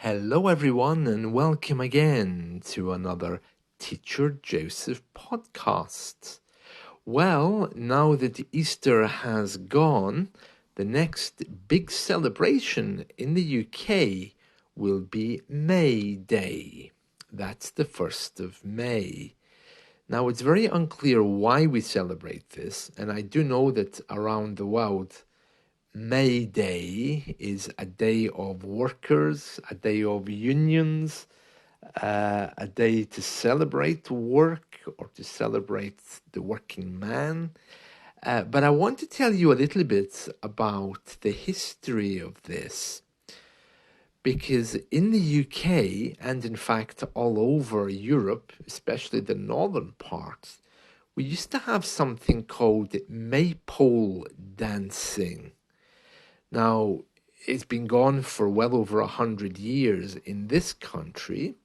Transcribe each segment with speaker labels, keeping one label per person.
Speaker 1: Hello, everyone, and welcome again to another Teacher Joseph podcast. Well, now that Easter has gone, the next big celebration in the UK will be May Day. That's the 1st of May. Now, it's very unclear why we celebrate this, and I do know that around the world, May Day is a day of workers, a day of unions, a day to celebrate work or to celebrate the working man. But I want to tell you a little bit about the history of this, because in the UK and in fact all over Europe, especially the northern parts, we used to have something called Maypole dancing. Now, it's been gone for well over 100 years in this country.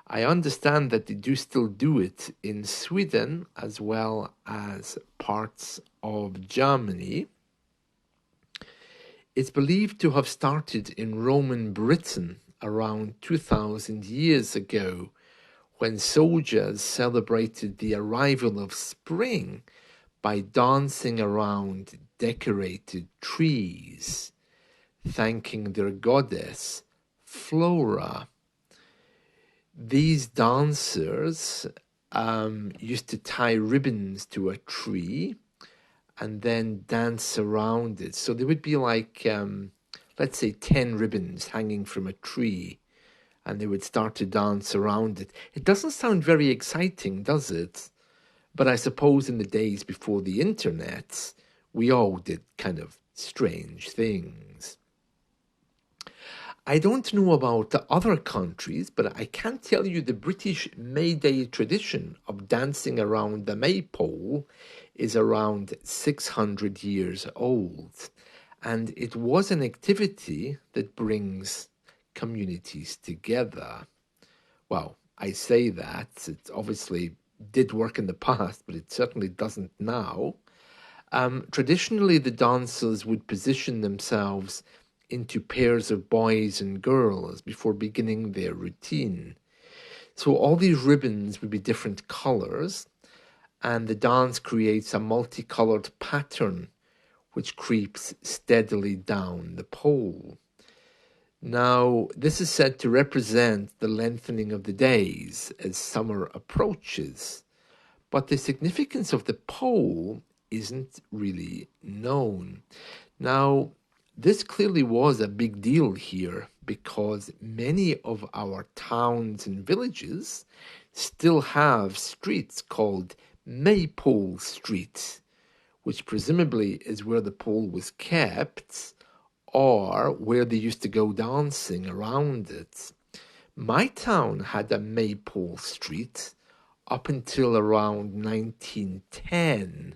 Speaker 1: I understand that they do still do it in Sweden as well as parts of Germany. It's believed to have started in Roman Britain around 2000 years ago, when soldiers celebrated the arrival of spring by dancing around decorated trees, thanking their goddess, Flora. These dancers used to tie ribbons to a tree and then dance around it. So there would be like, let's say, 10 ribbons hanging from a tree, and they would start to dance around it. It doesn't sound very exciting, does it? But I suppose in the days before the internet, we all did kind of strange things. I don't know about the other countries, but I can tell you the British May Day tradition of dancing around the maypole is around 600 years old. And it was an activity that brings communities together. Well, I say that, it obviously did work in the past, but it certainly doesn't now. Traditionally, the dancers would position themselves into pairs of boys and girls before beginning their routine. So all these ribbons would be different colors, and the dance creates a multicolored pattern which creeps steadily down the pole. Now, this is said to represent the lengthening of the days as summer approaches, but the significance of the pole isn't really known. Now, this clearly was a big deal here because many of our towns and villages still have streets called Maypole Street, which presumably is where the pole was kept or where they used to go dancing around it. My town had a Maypole Street up until around 1910.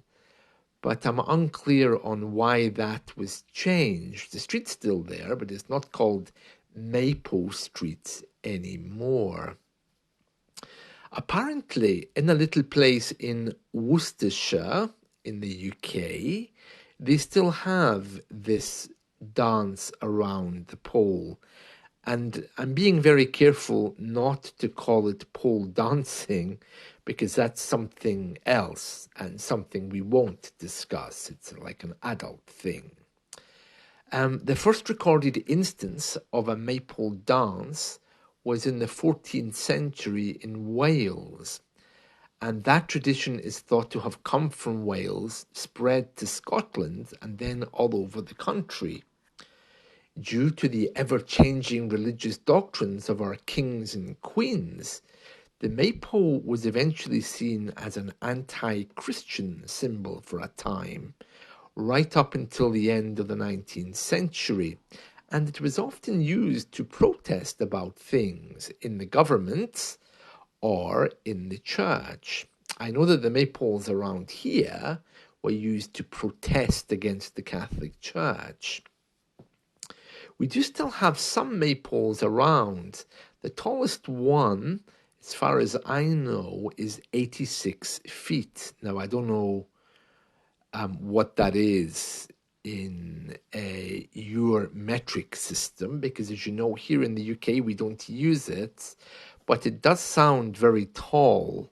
Speaker 1: But I'm unclear on why that was changed. The street's still there, but it's not called Maypole Street anymore. Apparently, in a little place in Worcestershire, in the UK, they still have this dance around the pole. And I'm being very careful not to call it pole dancing, because that's something else and something we won't discuss. It's like an adult thing. The first recorded instance of a maypole dance was in the 14th century in Wales, and that tradition is thought to have come from Wales, spread to Scotland, and then all over the country. Due to the ever-changing religious doctrines of our kings and queens, the maypole was eventually seen as an anti-Christian symbol for a time, right up until the end of the 19th century, and it was often used to protest about things in the government or in the church. I know that the maypoles around here were used to protest against the Catholic Church. We do still have some maypoles around. The tallest one, as far as I know, is 86 feet. Now, I don't know what that is in your metric system, because as you know, here in the UK we don't use it, but it does sound very tall,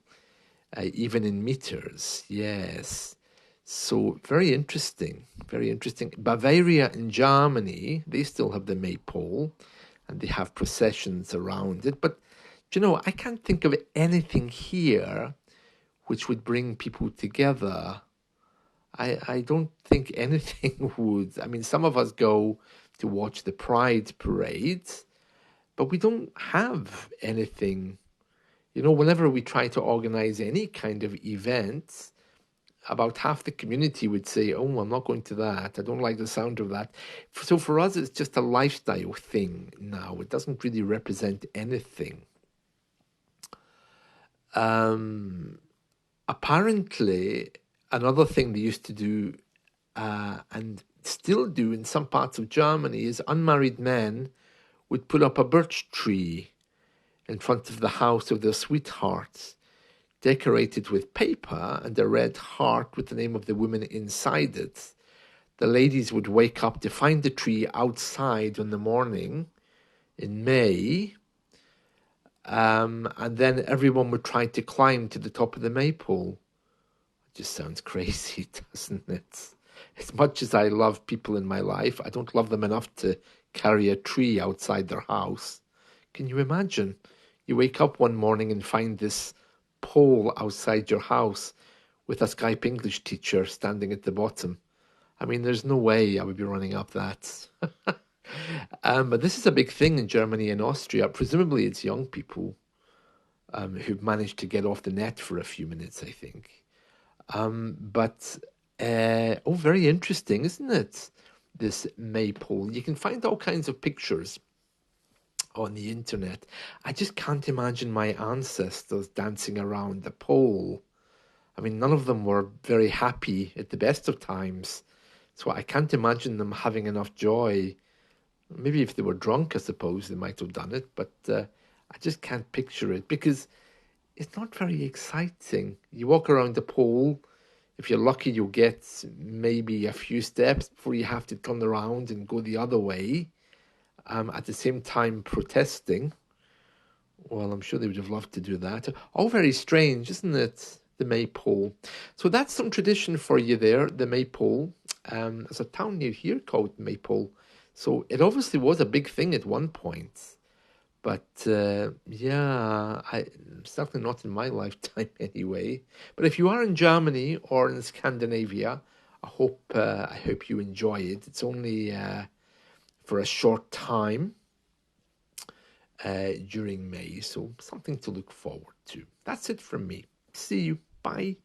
Speaker 1: even in meters. Yes. So very interesting, very interesting. Bavaria in Germany, they still have the maypole and they have processions around it. But, I can't think of anything here which would bring people together. I don't think anything would. I mean, some of us go to watch the Pride parade, but we don't have anything. Whenever we try to organize any kind of event, about half the community would say, "Oh, I'm not going to that. I don't like the sound of that." So for us, it's just a lifestyle thing now. It doesn't really represent anything. Apparently, another thing they used to do, and still do in some parts of Germany, is unmarried men would put up a birch tree in front of the house of their sweethearts, decorated with paper and a red heart with the name of the woman inside it. The ladies would wake up to find the tree outside in the morning in May, and then everyone would try to climb to the top of the maypole. It just sounds crazy, doesn't it? As much as I love people in my life, I don't love them enough to carry a tree outside their house. Can you imagine? You wake up one morning and find this pole outside your house with a Skype English teacher standing at the bottom. I mean, there's no way I would be running up that. But this is a big thing in Germany and Austria. Presumably, it's young people who've managed to get off the net for a few minutes, I think. But very interesting, isn't it? This maypole. You can find all kinds of pictures on the internet. I just can't imagine my ancestors dancing around the pole. I mean, none of them were very happy at the best of times. So I can't imagine them having enough joy. Maybe if they were drunk, I suppose they might have done it, but I just can't picture it because it's not very exciting. You walk around the pole. If you're lucky, you'll get maybe a few steps before you have to turn around and go the other way. At the same time protesting. Well, I'm sure they would have loved to do that. All very strange, isn't it? The maypole. So that's some tradition for you there, the maypole. There's a town near here called Maypole. So it obviously was a big thing at one point. But certainly not in my lifetime anyway. But if you are in Germany or in Scandinavia, I hope you enjoy it. It's only for a short time during May, so something to look forward to. That's it from me. See you. Bye.